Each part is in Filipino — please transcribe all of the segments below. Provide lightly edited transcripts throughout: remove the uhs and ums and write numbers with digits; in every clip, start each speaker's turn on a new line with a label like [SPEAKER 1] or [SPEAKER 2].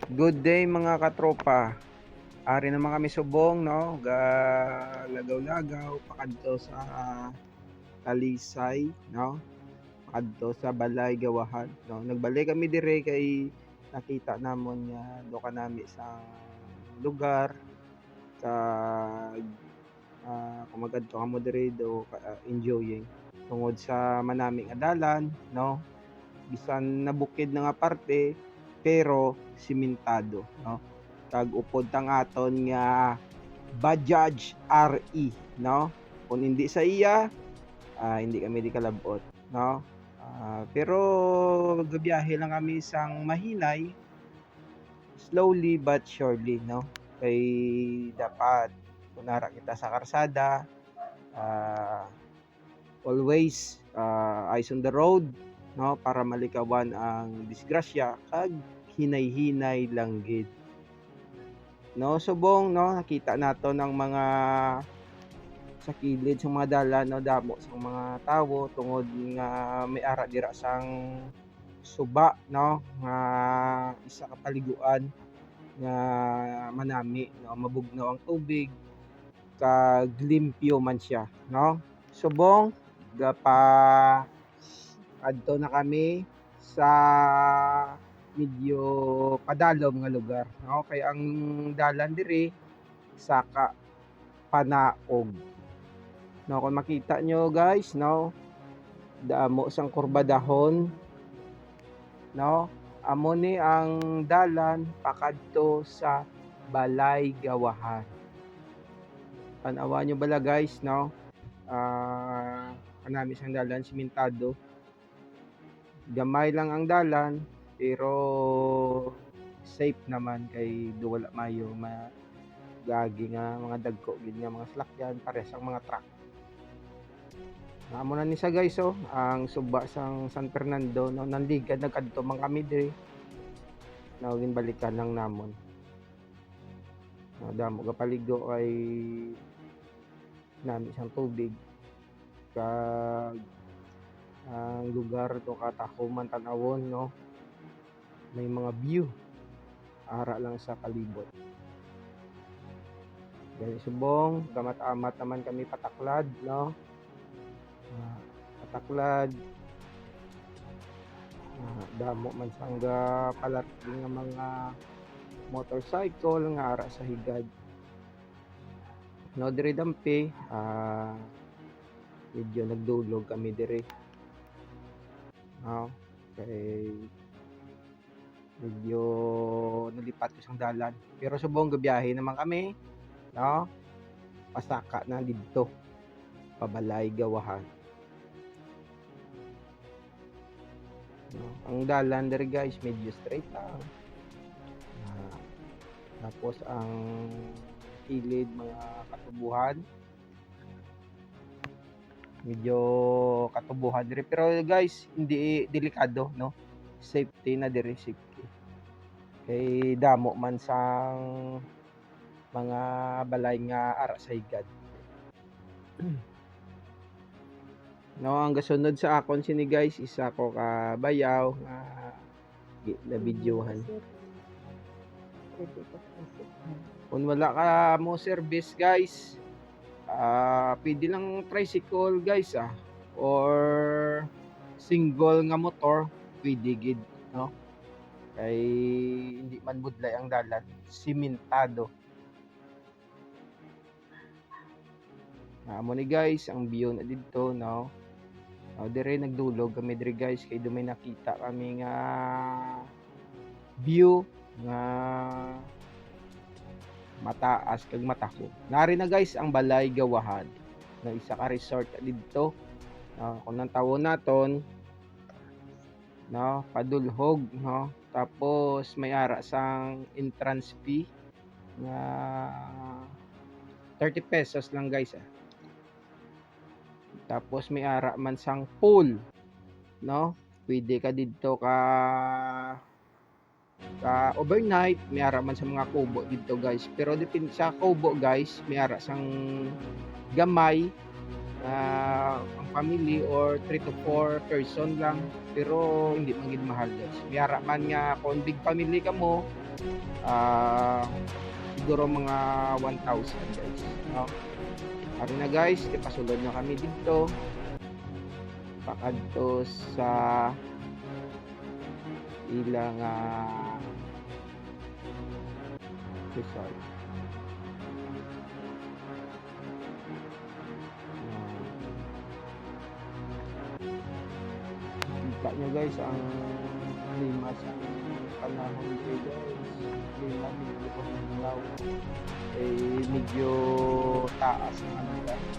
[SPEAKER 1] Good day mga katropa. Ari naman kami subong no, lagaw-lagaw pakadto sa Talisay no, pakadto sa Balay Gawahan no. Nagbalik kami dire kay nakita namon nga do kanami sa lugar kag kumagadto kamo dire do enjoying tungod sa manami nga dalan no. Bisan nabukid na nga parte pero simentado no. Kag upod tang aton nga Bajaj RE no. Kung hindi sa iya hindi kami di kalabot no. Pero gabiyahe lang kami sang mahinay, slowly but surely no. Kay dapat kunara kita sa karsada, always eyes on the road no, para malikawan ang disgrasya kag hinay-hinay lang gid no. Subong no, nakita nato ng mga sa kilid sa mga dalan no, damo sa mga tawo tungod nga may ara dira sang suba no, nga isa ka paliguan nga manami no, mabugnaw ang tubig kag limpyo man siya no. Subong gapa adto na kami sa medyo padalom nga lugar no, kay ang dalan diri saka panaog no. Kung makita nyo guys no, damo sang kurbadahon no, amo ni ang dalan pakadto sa Balay Gawahan. Tanawa nyo bala guys no, kanami sang dalan simentado, gamay lang ang dalan pero safe naman kay wala mayo magagi nga mga dagko gid nga mga salakyan pares ang mga truck. Amo na ni sa guys ang suba sang San Fernando no, nanligad nagkadto man kami diri no, ginbalikan lang namon no, damo ga paligo ay nami sang tubig kag ang lugar to katahuman tan-awon no, may mga view ara lang sa kalibot. Gani subong gamat-amat naman kami pataklad no, pataklad damo man sangga palarting nga mga motorcycle nga ara sa higad no. Diri dampi medyo nagdulog kami diri no, kay medyo nalipat ko sang dalan pero subong gabiyahe naman kami no, pasaka na didto pabalay gawahan no. Ang dalan diri guys medyo straight lang tapos ang kilid mga katubuhan medyo katubuhan diri pero guys hindi delikado no, safety na diri, safety kay damo man sang mga balay nga ara sa higad no. Ang gasunod sa akon sini guys isa ko ka bayaw nga na videohan. Kung wala ka mo service guys, pwede lang tricycle guys or single nga motor pwede gid no, kay hindi man budlay ang dalan, simentado. Amo ni guys ang view na didto no. Dire nagdulog kami dire guys kay dumay nakita kami nga view nga mataas kag matako. Nari na guys ang Balay Gawahan na isa ka resort didto kung nang tawon naton no, padulhog no, tapos may ara sang entrance fee nga 30 pesos lang guys tapos may ara man sang pool no, pwede ka didto ka overnight, may ara man sa mga kubo dito guys pero depende sa kubo guys, may ara sang gamay ang family or 3 to 4 person lang, pero hindi man gid mahal guys. Biyara man nga kung big family ka mo, siguro mga 1,000 guys, no? Ari na guys, ipasulod na kami dito. Pakadto sa ilang resort. Kita nyo guys ang lima sa panahon dito guys. Lima medyo paglaw. Medyo taas ang ano guys.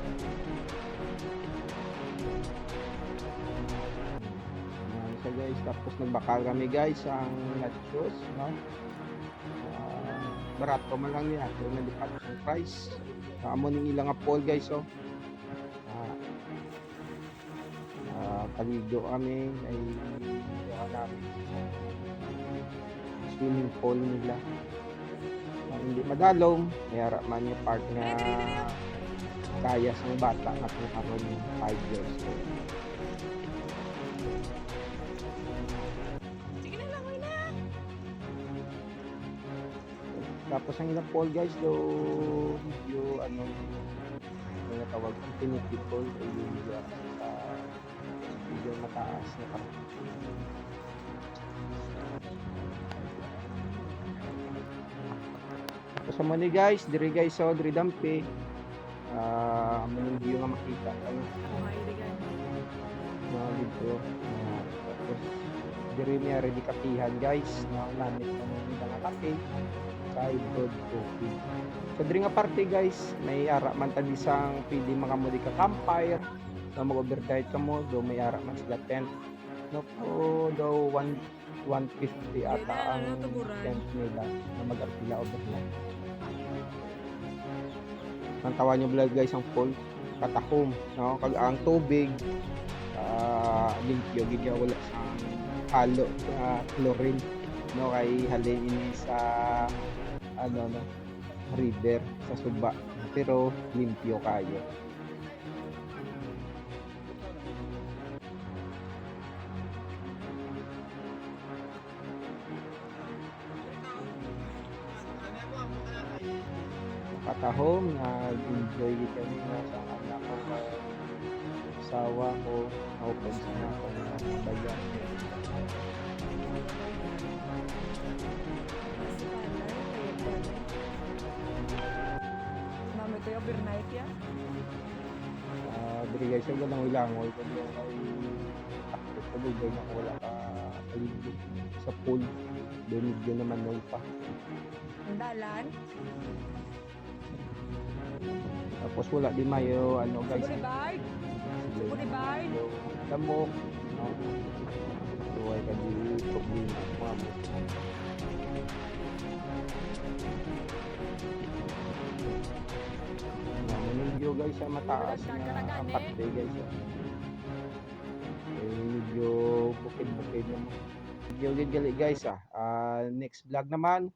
[SPEAKER 1] So guys, tapos nagbakal kami guys ang nachos, no? Barato man lang niya, pero nalipat ang price. Amo ning ilang apol guys, oh. Paligo kami ay namin swimming pool nila. Hindi madalong, mayara man yung part na kaya sang bata at nakaroon 5 years old. Tapos ang ilang pool guys, do medyo ano tawag infinity pool ay medyo mataas na part. Tapos sa money guys, diri guys, so diri dampi maning view nga makita ano dito. Tapos diri niya ready kapihan guys, na lamit ng mga kape kay good coffee. So diri nga parte guys, may ara man ta disang pwede makamudi ka campfire na mag-overnight ka mo, do may ara man sila tent. No po do 150 ata ang tent nila na mag-apila overnight. Ang tawa nyo vlog guys ang pool katahom, no? Kag ang tubig limpyo gid wala sa halo sa chlorine, no? Kay halin ini sa ano no river sa suba, pero limpyo kayo. Katahom nag-enjoy kami na sa anak ko, asawa ko, open sa ako na bayan.
[SPEAKER 2] Mami ito yung overnight ya?
[SPEAKER 1] Diri guys, yung ganang ilangoy ko yung ay takot ko doon na wala ka paligid sa pool. Doon yun naman nung pa.
[SPEAKER 2] Ang dalan?
[SPEAKER 1] Tapos wala di mayo ano guys.
[SPEAKER 2] Bulibay? Bulibay?
[SPEAKER 1] Damo. No? Duway ka di problema mga mo. Medyo guys sa mataas na parte guys. Medyo bukid-bukid naman. Medyo gali guys next vlog naman